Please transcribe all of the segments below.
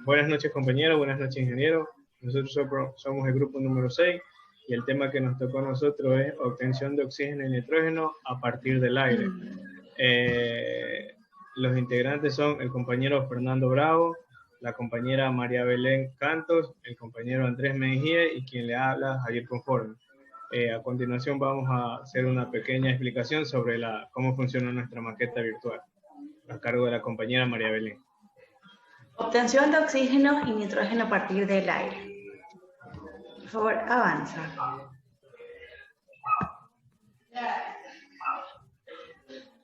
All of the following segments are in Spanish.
Buenas noches compañeros, buenas noches ingenieros. Nosotros somos el grupo número 6 y el tema que nos tocó a nosotros es obtención de oxígeno y nitrógeno a partir del aire. Los integrantes son el compañero Fernando Bravo, la compañera María Belén Cantos, el compañero Andrés Mejía y quien le habla Javier Conforme. A continuación vamos a hacer una pequeña explicación sobre cómo funciona nuestra maqueta virtual, a cargo de la compañera María Belén. Obtención de oxígeno y nitrógeno a partir del aire. Por favor, avanza.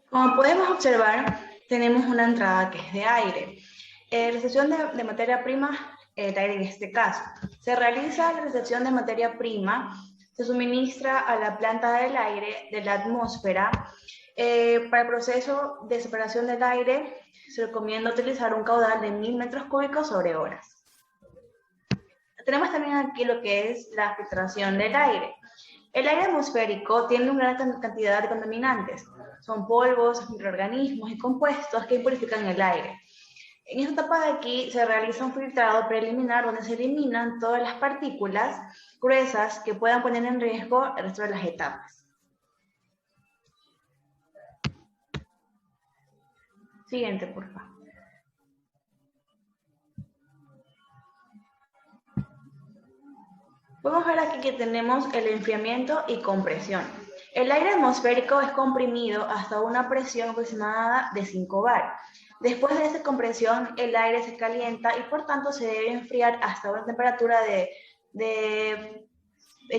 Como podemos observar, tenemos una entrada que es de aire. La recepción de materia prima, el aire en este caso. Se realiza la recepción de materia prima, se suministra a la planta del aire de la atmósfera. Para el proceso de separación del aire, se recomienda utilizar un caudal de 1000 metros cúbicos sobre horas. Tenemos también aquí lo que es la filtración del aire. El aire atmosférico tiene una gran cantidad de contaminantes. Son polvos, microorganismos y compuestos que impurifican el aire. En esta etapa de aquí se realiza un filtrado preliminar donde se eliminan todas las partículas gruesas que puedan poner en riesgo el resto de las etapas. Siguiente, por favor. Podemos ver aquí que tenemos el enfriamiento y compresión. El aire atmosférico es comprimido hasta una presión aproximada de 5 bar. Después de esa compresión, el aire se calienta y por tanto se debe enfriar hasta una temperatura de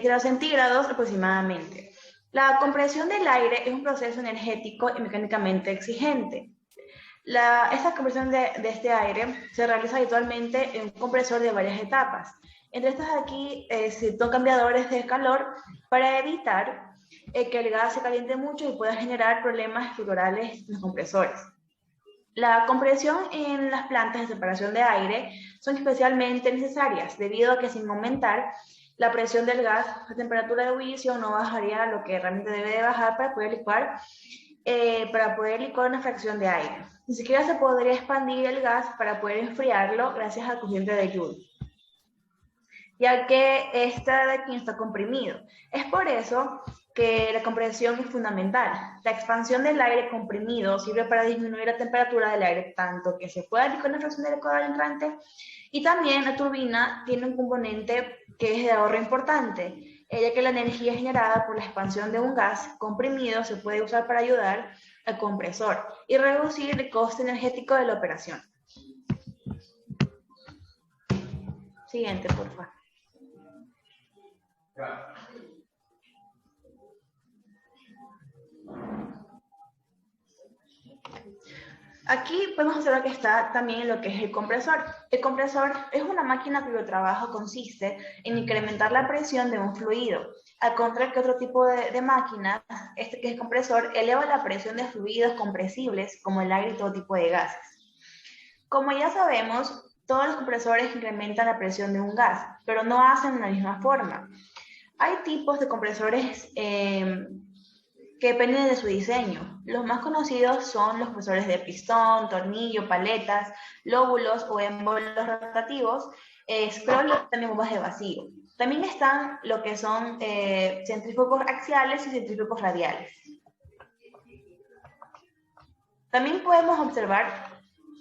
grados centígrados aproximadamente. La compresión del aire es un proceso energético y mecánicamente exigente. Esta compresión de este aire se realiza habitualmente en un compresor de varias etapas. Entre estas aquí son cambiadores de calor para evitar que el gas se caliente mucho y pueda generar problemas estructurales en los compresores. La compresión en las plantas de separación de aire son especialmente necesarias debido a que sin aumentar la presión del gas, la temperatura de ebullición no bajaría lo que realmente debe de bajar para poder licuar una fracción de aire. Ni siquiera se podría expandir el gas para poder enfriarlo gracias al cociente de Joule, ya que esta de aquí está comprimido. Es por eso que la compresión es fundamental. La expansión del aire comprimido sirve para disminuir la temperatura del aire, tanto que se pueda licuar una fracción del ecuador entrante, y también la turbina tiene un componente que es de ahorro importante, ya que la energía generada por la expansión de un gas comprimido se puede usar para ayudar al compresor y reducir el coste energético de la operación. Siguiente, por favor. Aquí podemos observar que está también lo que es el compresor. El compresor es una máquina cuyo trabajo consiste en incrementar la presión de un fluido. Al contrario que otro tipo de máquinas, este que es el compresor eleva la presión de fluidos compresibles como el aire y todo tipo de gases. Como ya sabemos, todos los compresores incrementan la presión de un gas, pero no hacen de la misma forma. Hay tipos de compresores que dependen de su diseño. Los más conocidos son los compresores de pistón, tornillo, paletas, lóbulos o émbolos rotativos, scroll y también bombas de vacío. También están lo que son centrífugos axiales y centrífugos radiales. También podemos observar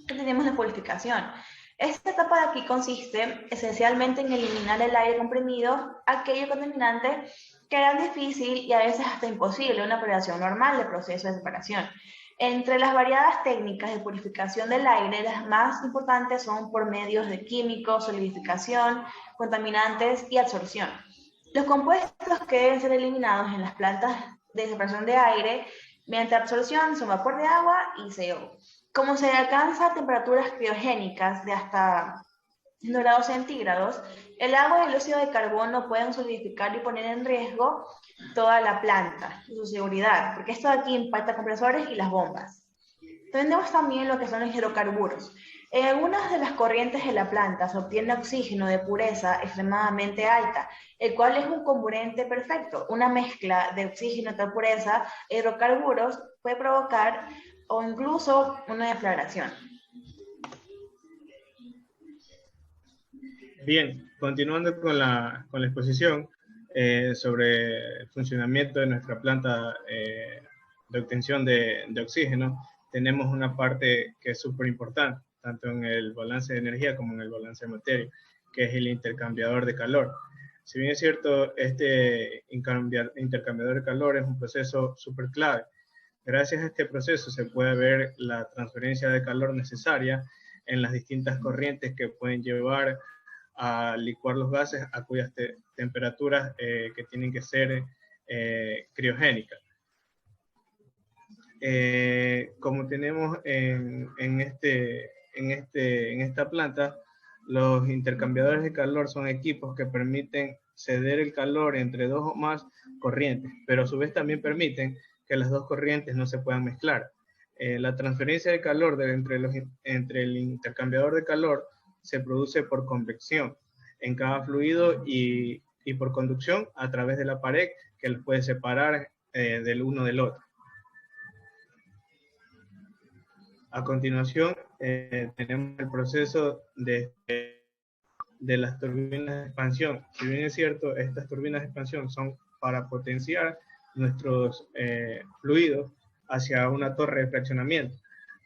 que tenemos la purificación. Esta etapa de aquí consiste esencialmente en eliminar el aire comprimido, aquello contaminante que harán difícil y a veces hasta imposible una operación normal del proceso de separación. Entre las variadas técnicas de purificación del aire, las más importantes son por medios de químicos, solidificación, contaminantes y absorción. Los compuestos que deben ser eliminados en las plantas de separación de aire mediante absorción son vapor de agua y CO. Como se alcanza temperaturas criogénicas de hasta 100 grados centígrados, el agua y el óxido de carbono pueden solidificar y poner en riesgo toda la planta y su seguridad, porque esto de aquí impacta compresores y las bombas. Tenemos también lo que son los hidrocarburos. En algunas de las corrientes de la planta se obtiene oxígeno de pureza extremadamente alta, el cual es un comburente perfecto. Una mezcla de oxígeno de pureza e hidrocarburos puede provocar o incluso una deflagración. Bien, continuando con la exposición sobre el funcionamiento de nuestra planta de obtención de oxígeno, tenemos una parte que es súper importante, tanto en el balance de energía como en el balance de materia, que es el intercambiador de calor. Si bien es cierto, este intercambiador de calor es un proceso súper clave. Gracias a este proceso se puede ver la transferencia de calor necesaria en las distintas corrientes que pueden llevar a licuar los gases a cuyas temperaturas que tienen que ser criogénicas. Como tenemos en esta planta, los intercambiadores de calor son equipos que permiten ceder el calor entre dos o más corrientes, pero a su vez también permiten que las dos corrientes no se puedan mezclar. La transferencia de calor entre el intercambiador de calor se produce por convección en cada fluido y por conducción a través de la pared que los puede separar del uno del otro. A continuación, tenemos el proceso de las turbinas de expansión. Si bien es cierto, estas turbinas de expansión son para potenciar nuestros fluidos hacia una torre de fraccionamiento.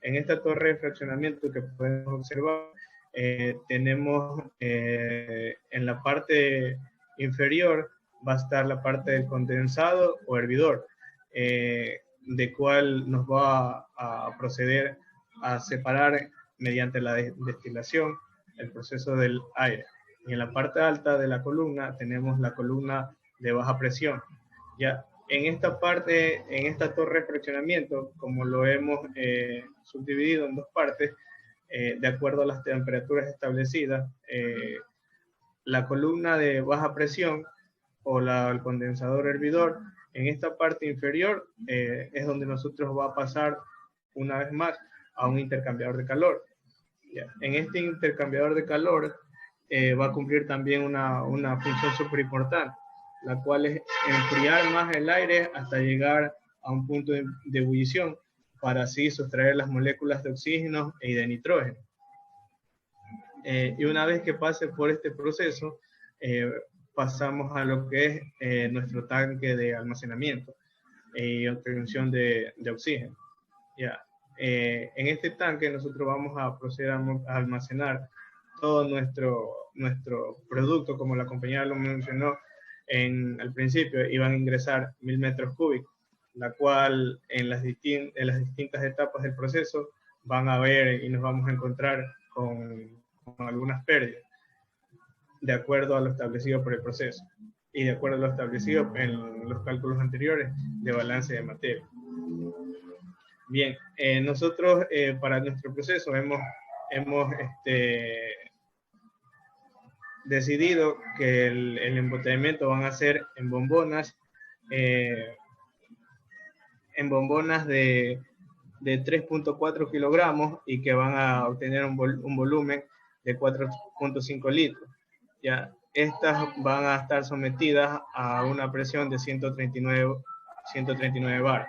En esta torre de fraccionamiento que podemos observar, tenemos en la parte inferior va a estar la parte del condensado o hervidor, de cual nos va a proceder a separar mediante la destilación el proceso del aire. Y en la parte alta de la columna tenemos la columna de baja presión. Ya en esta parte, en esta torre de fraccionamiento, como lo hemos subdividido en dos partes, de acuerdo a las temperaturas establecidas, la columna de baja presión o el condensador hervidor, en esta parte inferior es donde nosotros va a pasar una vez más a un intercambiador de calor. En este intercambiador de calor va a cumplir también una función súper importante, la cual es enfriar más el aire hasta llegar a un punto de ebullición para así sustraer las moléculas de oxígeno y de nitrógeno. Y una vez que pase por este proceso, pasamos a lo que es nuestro tanque de almacenamiento y obtención de oxígeno. Ya. En este tanque nosotros vamos a proceder a almacenar todo nuestro producto, como la compañera lo mencionó al principio, iban a ingresar 1000 metros cúbicos, la cual en las distintas etapas del proceso van a ver y nos vamos a encontrar con algunas pérdidas, de acuerdo a lo establecido por el proceso y de acuerdo a lo establecido en los cálculos anteriores de balance de materia. Bien, nosotros para nuestro proceso hemos decidido que el embotellamiento van a ser en bombonas de 3.4 kilogramos y que van a obtener un volumen de 4.5 litros. Ya, estas van a estar sometidas a una presión de 139 bar.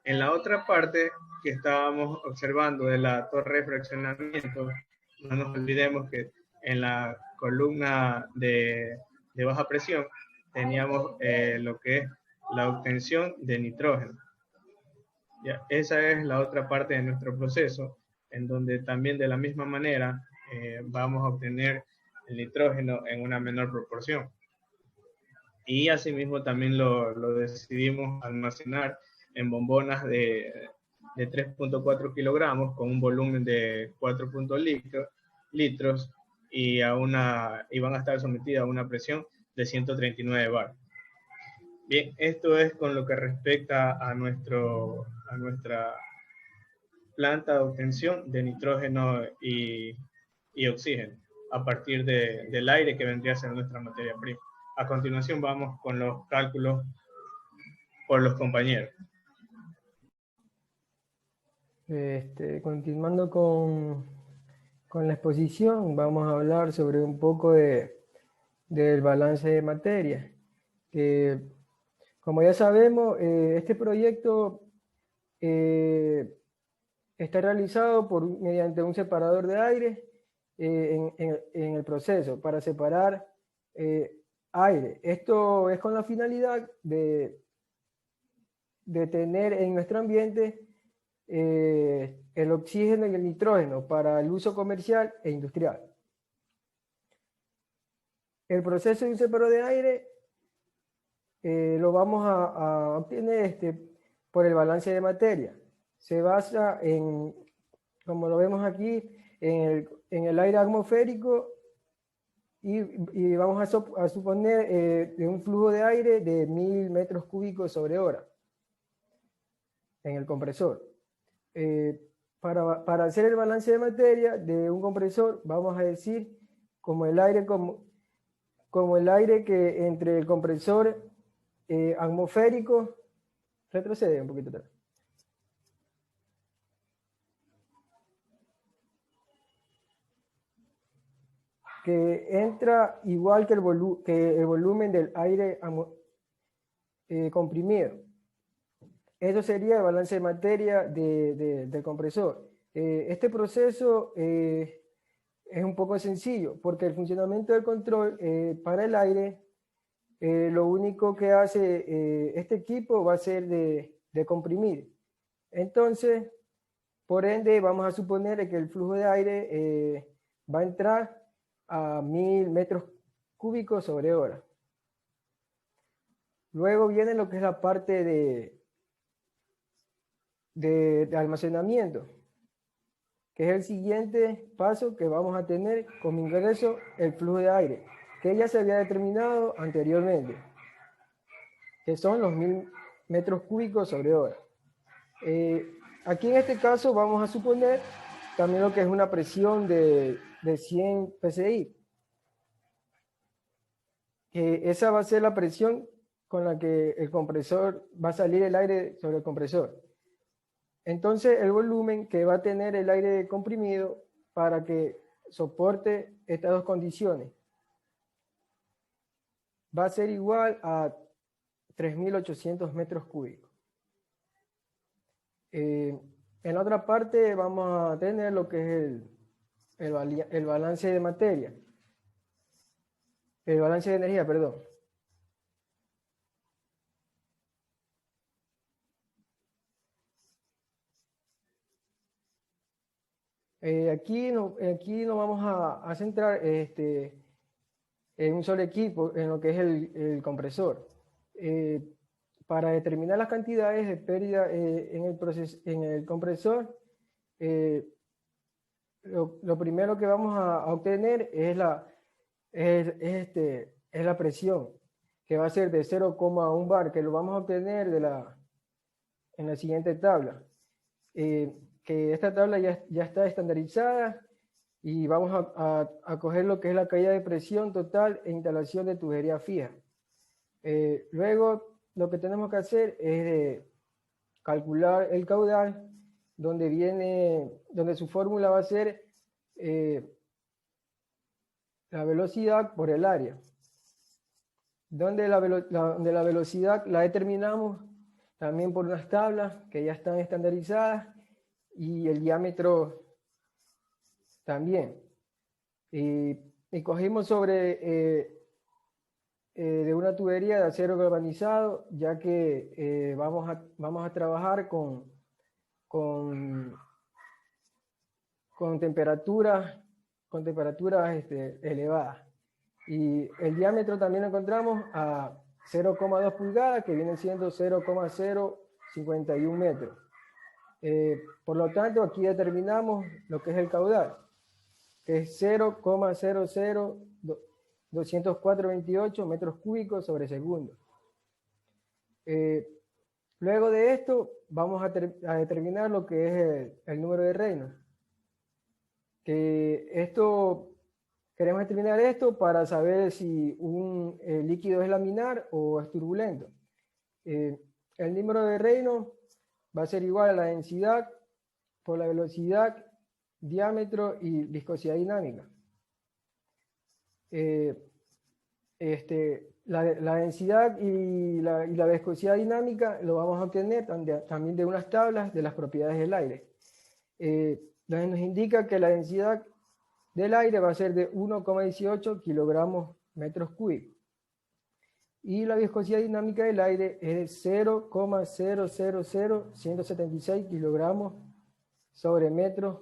En la otra parte que estábamos observando de la torre de fraccionamiento, no nos olvidemos que en la columna de baja presión teníamos lo que es la obtención de nitrógeno. Ya, esa es la otra parte de nuestro proceso, en donde también de la misma manera vamos a obtener el nitrógeno en una menor proporción. Y asimismo también lo decidimos almacenar en bombonas de 3.4 kilogramos con un volumen de 4.0 litros y van a estar sometidas a una presión de 139 bar. Bien, esto es con lo que respecta a nuestra planta de obtención de nitrógeno y oxígeno a partir del aire que vendría a ser nuestra materia prima. A continuación vamos con los cálculos por los compañeros. Continuando con la exposición, vamos a hablar sobre un poco del balance de materia. Como ya sabemos, este proyecto está realizado mediante un separador de aire en el proceso para separar aire. Esto es con la finalidad de tener en nuestro ambiente el oxígeno y el nitrógeno para el uso comercial e industrial. El proceso de un separador de aire lo vamos a obtener por el balance de materia. Se basa en, como lo vemos aquí, en el aire atmosférico y vamos a suponer de un flujo de aire de 1000 metros cúbicos sobre hora en el compresor. Para hacer el balance de materia de un compresor, vamos a decir como el aire que entre el compresor atmosférico, retrocede un poquito atrás. Que entra igual que el volumen del aire comprimido. Eso sería el balance de materia del compresor. Este proceso es un poco sencillo, porque el funcionamiento del control para el aire, lo único que hace este equipo va a ser de comprimir. Entonces, por ende, vamos a suponer que el flujo de aire va a entrar a 1000 metros cúbicos sobre hora. Luego viene lo que es la parte de almacenamiento, que es el siguiente paso que vamos a tener como ingreso el flujo de aire, que ya se había determinado anteriormente, que son los 1000 metros cúbicos sobre hora. Aquí en este caso vamos a suponer también lo que es una presión de 100 psi. Esa va a ser la presión con la que el compresor va a salir el aire sobre el compresor. Entonces el volumen que va a tener el aire comprimido para que soporte estas dos condiciones va a ser igual a 3800 metros cúbicos. En la otra parte vamos a tener lo que es el balance de materia, el balance de energía, perdón. Aquí nos vamos a centrar en un solo equipo, en lo que es el compresor. Para determinar las cantidades de pérdida en el compresor, lo primero que vamos a obtener es la presión, que va a ser de 0,1 bar, que lo vamos a obtener en la siguiente tabla. Que esta tabla ya está estandarizada y vamos a coger lo que es la caída de presión total e instalación de tubería fija. Luego lo que tenemos que hacer es calcular el caudal, donde su fórmula va a ser la velocidad por el área, donde la velocidad la determinamos también por unas tablas que ya están estandarizadas, y el diámetro también. Y cogimos sobre de una tubería de acero galvanizado, ya que vamos a trabajar con temperaturas elevadas. Y el diámetro también lo encontramos a 0,2 pulgadas, que viene siendo 0,051 metros. Por lo tanto, aquí determinamos lo que es el caudal, que es 0,0020428 metros cúbicos sobre segundo. Luego de esto, vamos a determinar lo que es el número de Reynolds. Queremos determinar esto para saber si un líquido es laminar o es turbulento. El número de Reynolds va a ser igual a la densidad por la velocidad, diámetro y viscosidad dinámica. La densidad y la viscosidad dinámica lo vamos a obtener también de unas tablas de las propiedades del aire, donde nos indica que la densidad del aire va a ser de 1,18 kilogramos metros cúbicos. Y la viscosidad dinámica del aire es de 0,000176 kilogramos sobre metros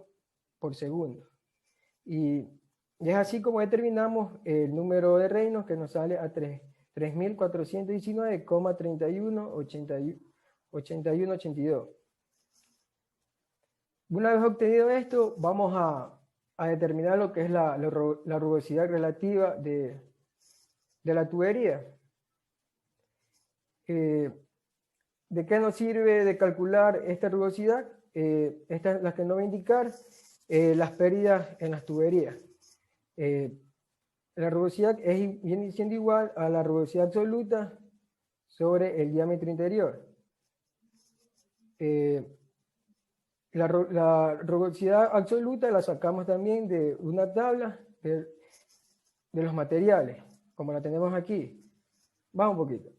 por segundo. Y es así como determinamos el número de Reynolds, que nos sale a 3.419,318182. Una vez obtenido esto, vamos a determinar lo que es la rugosidad relativa de la tubería. ¿De qué nos sirve de calcular esta rugosidad? Estas son las que nos va a indicar las pérdidas en las tuberías. La rugosidad viene siendo igual a la rugosidad absoluta sobre el diámetro interior. La rugosidad absoluta la sacamos también de una tabla de los materiales, como la tenemos aquí. Vamos un poquito,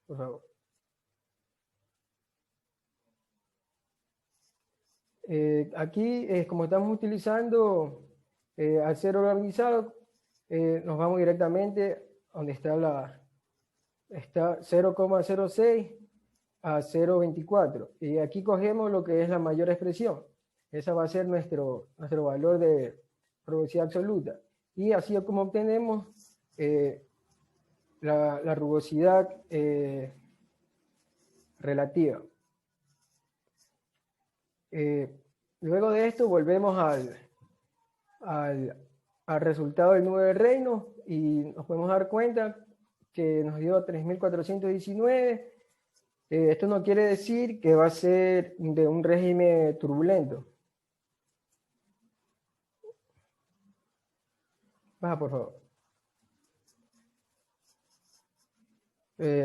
por favor. Aquí, como estamos utilizando acero galvanizado, nos vamos directamente donde está 0,06 a 0,24. Y aquí cogemos lo que es la mayor expresión. Esa va a ser nuestro valor de rugosidad absoluta. Y así es como obtenemos la rugosidad relativa. Luego de esto volvemos al resultado del número de Reynolds y nos podemos dar cuenta que nos dio 3.419. Esto no quiere decir que va a ser de un régimen turbulento. Baja, por favor.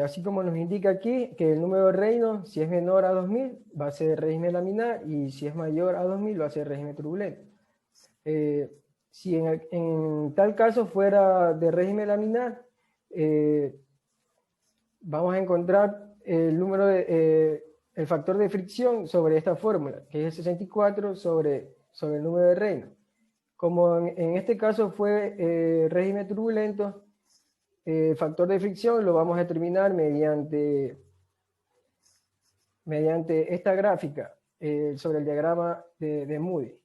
Así como nos indica aquí que el número de Reynolds, si es menor a 2000, va a ser régimen laminar, y si es mayor a 2000, va a ser régimen turbulento. Si en tal caso fuera de régimen laminar, vamos a encontrar el factor de fricción sobre esta fórmula, que es el 64 sobre el número de Reynolds. Como en este caso fue régimen turbulento, el factor de fricción lo vamos a determinar mediante esta gráfica sobre el diagrama de Moody.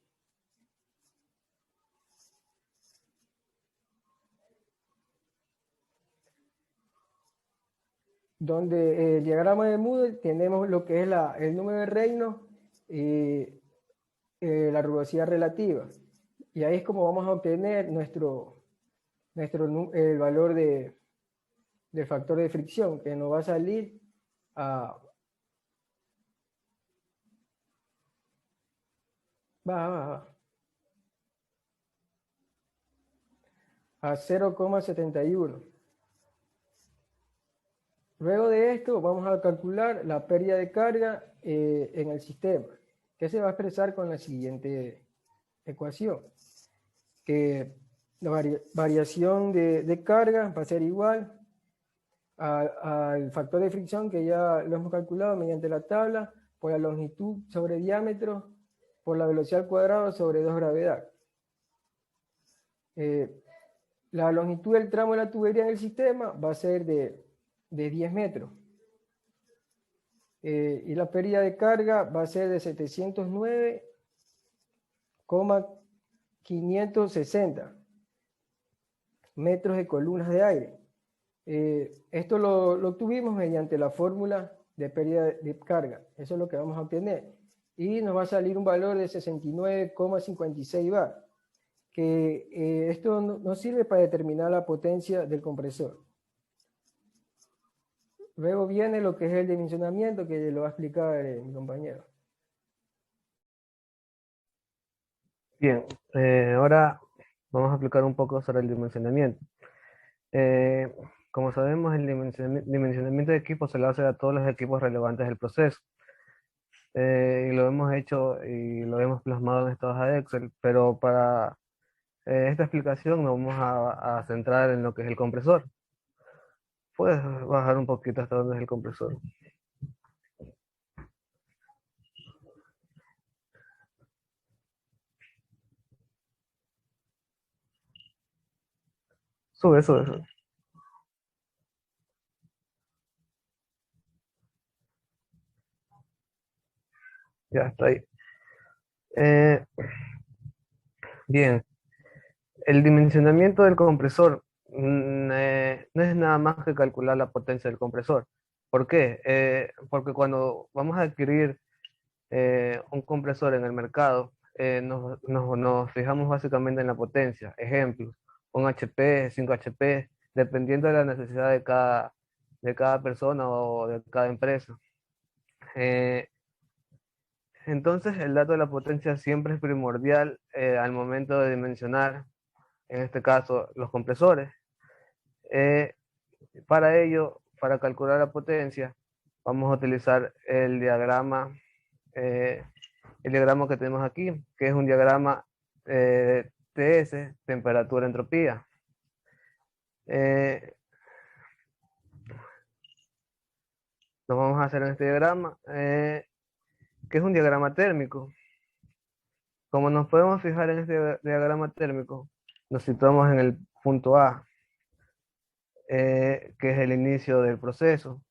Donde el diagrama de Moody tenemos lo que es el número de Reynolds y la rugosidad relativa. Y ahí es como vamos a obtener el valor del factor de fricción, que nos va a salir a 0,71. Luego de esto vamos a calcular la pérdida de carga en el sistema, que se va a expresar con la siguiente ecuación, que la variación de carga va a ser igual al factor de fricción, que ya lo hemos calculado mediante la tabla, por la longitud sobre diámetro, por la velocidad al cuadrado sobre 2 gravedad. La longitud del tramo de la tubería en el sistema va a ser de 10 metros. Y la pérdida de carga va a ser de 709,560 metros de columnas de aire. Esto lo obtuvimos mediante la fórmula de pérdida de carga. Eso es lo que vamos a obtener. Y nos va a salir un valor de 69,56 bar, que esto nos sirve para determinar la potencia del compresor. Luego viene lo que es el dimensionamiento, que lo va a explicar mi compañero. Bien, ahora vamos a explicar un poco sobre el dimensionamiento. Como sabemos, el dimensionamiento de equipos se lo hace a todos los equipos relevantes del proceso. Y lo hemos hecho y lo hemos plasmado en esta hoja de Excel, pero para esta explicación nos vamos a centrar en lo que es el compresor. Puedes bajar un poquito hasta donde es el compresor. Sube, sube, sube. Ya está ahí. Eh, bien, el dimensionamiento del compresor no es nada más que calcular la potencia del compresor. ¿Por qué? Porque cuando vamos a adquirir un compresor en el mercado, nos fijamos básicamente en la potencia. Ejemplos, un HP, 5 HP, dependiendo de la necesidad de cada persona o de cada empresa. Eh, entonces, el dato de la potencia siempre es primordial al momento de dimensionar, en este caso, los compresores. Eh, para ello, para calcular la potencia, vamos a utilizar eh, el diagrama que tenemos aquí, que es un diagrama TS, temperatura-entropía. Lo vamos a hacer en este diagrama, que es un diagrama térmico. Como nos podemos fijar en este diagrama térmico, nos situamos en el punto A, que es el inicio del proceso.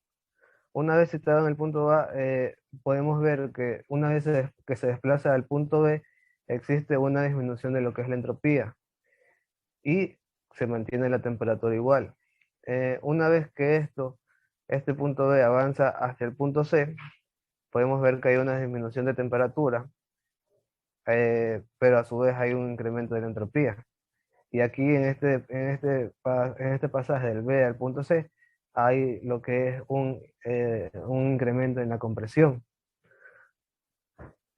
Una vez situado en el punto A, podemos ver que una vez que se desplaza al punto B, existe una disminución de lo que es la entropía y se mantiene la temperatura igual. Una vez que este punto B avanza hacia el punto C, podemos ver que hay una disminución de temperatura, pero a su vez hay un incremento de la entropía. Y aquí en este pasaje del B al punto C, hay lo que es un incremento en la compresión.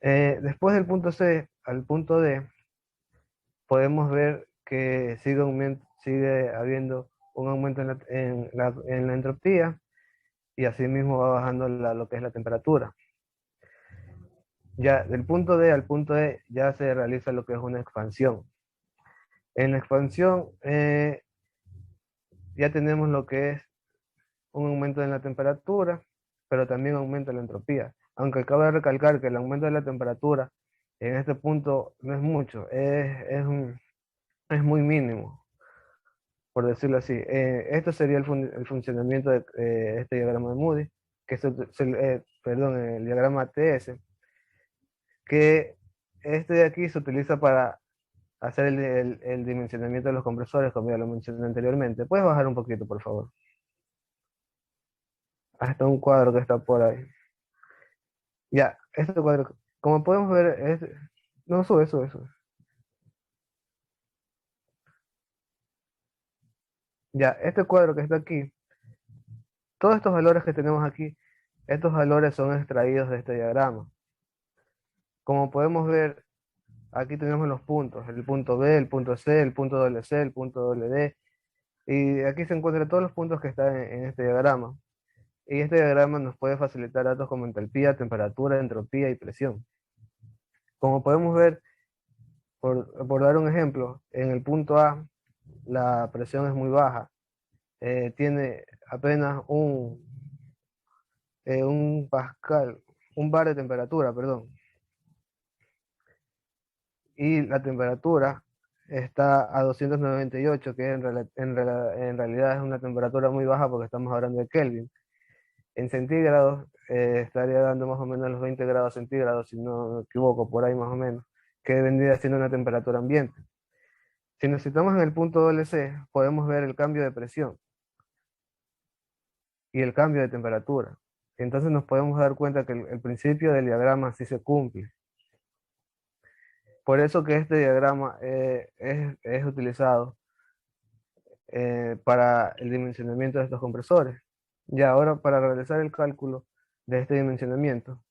Después del punto C al punto D, podemos ver que sigue habiendo un aumento en la entropía y asimismo va bajando lo que es la temperatura. Ya del punto D al punto E ya se realiza lo que es una expansión. En la expansión ya tenemos lo que es un aumento en la temperatura, pero también aumenta la entropía. Aunque cabe recalcar que el aumento de la temperatura en este punto no es mucho, es muy mínimo, por decirlo así. Esto sería el funcionamiento de este diagrama de Moody, perdón, el diagrama TS, que este de aquí se utiliza para hacer el dimensionamiento de los compresores, como ya lo mencioné anteriormente. ¿Puedes bajar un poquito, por favor? Hasta un cuadro que está por ahí. Ya, este cuadro, como podemos ver, no, sube, sube, sube. Ya, este cuadro que está aquí, todos estos valores que tenemos aquí, estos valores son extraídos de este diagrama. Como podemos ver, aquí tenemos los puntos, el punto B, el punto C, el punto WC, el punto WD, y aquí se encuentran todos los puntos que están en este diagrama. Y este diagrama nos puede facilitar datos como entalpía, temperatura, entropía y presión. Como podemos ver, por dar un ejemplo, en el punto A la presión es muy baja, tiene apenas un pascal, un bar de temperatura, perdón. Y la temperatura está a 298, que en realidad es una temperatura muy baja porque estamos hablando de Kelvin. En centígrados estaría dando más o menos los 20 grados centígrados, si no me equivoco, por ahí más o menos, que vendría siendo una temperatura ambiente. Si nos situamos en el punto WC, podemos ver el cambio de presión y el cambio de temperatura. Entonces nos podemos dar cuenta que el principio del diagrama sí se cumple. Por eso que este diagrama es utilizado para el dimensionamiento de estos compresores. Y ahora para realizar el cálculo de este dimensionamiento,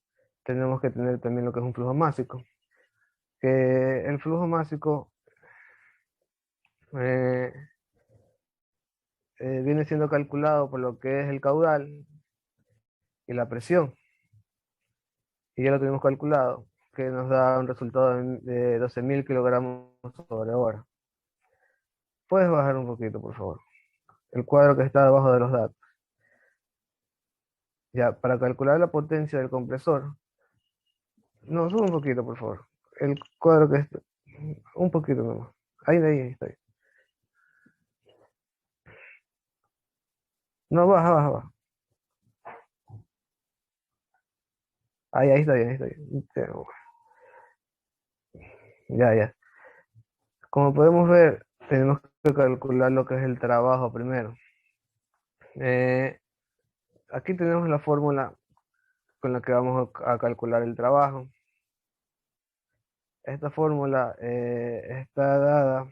tenemos que tener también lo que es un flujo másico. Que el flujo másico eh, viene siendo calculado por lo que es el caudal y la presión. Y ya lo tenemos calculado, que nos da un resultado de 12.000 kilogramos sobre hora. Puedes bajar un poquito, por favor. El cuadro que está debajo de los datos. Ya, para calcular la potencia del compresor. No, sube un poquito, por favor. El cuadro que está. Un poquito nomás. Ahí está. No, baja, baja, baja. Ahí está bien, ahí está bien. Ya, ya. Como podemos ver, tenemos que calcular lo que es el trabajo primero. Eh, Aquí tenemos la fórmula con la que vamos a calcular el trabajo. Esta fórmula está dada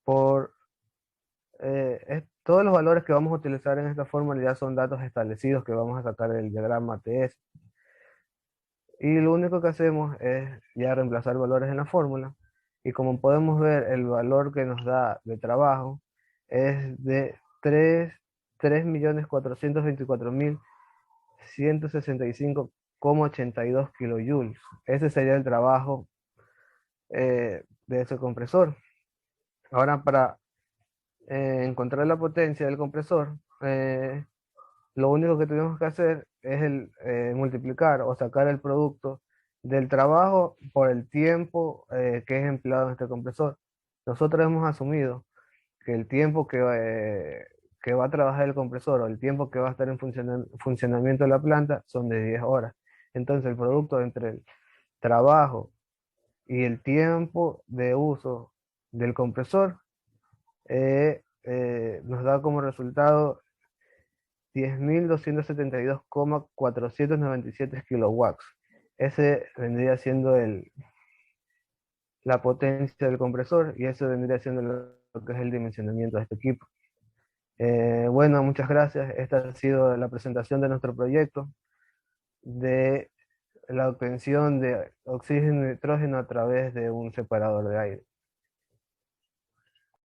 por todos los valores que vamos a utilizar en esta fórmula ya son datos establecidos que vamos a sacar del diagrama TS. Y lo único que hacemos es ya reemplazar valores en la fórmula. Y como podemos ver, el valor que nos da de trabajo es de 3.424.165,82 kilojoules. Ese sería el trabajo de ese compresor. Ahora, para encontrar la potencia del compresor, lo único que tenemos que hacer es multiplicar o sacar el producto del trabajo por el tiempo que es empleado en este compresor. Nosotros hemos asumido que el tiempo que va a trabajar el compresor o el tiempo que va a estar en funcionamiento de la planta son de 10 horas. Entonces el producto entre el trabajo y el tiempo de uso del compresor nos da como resultado 10.272,497 kilowatts. Ese vendría siendo la potencia del compresor y eso vendría siendo lo que es el dimensionamiento de este equipo. Bueno, muchas gracias. Esta ha sido la presentación de nuestro proyecto de la obtención de oxígeno y nitrógeno a través de un separador de aire.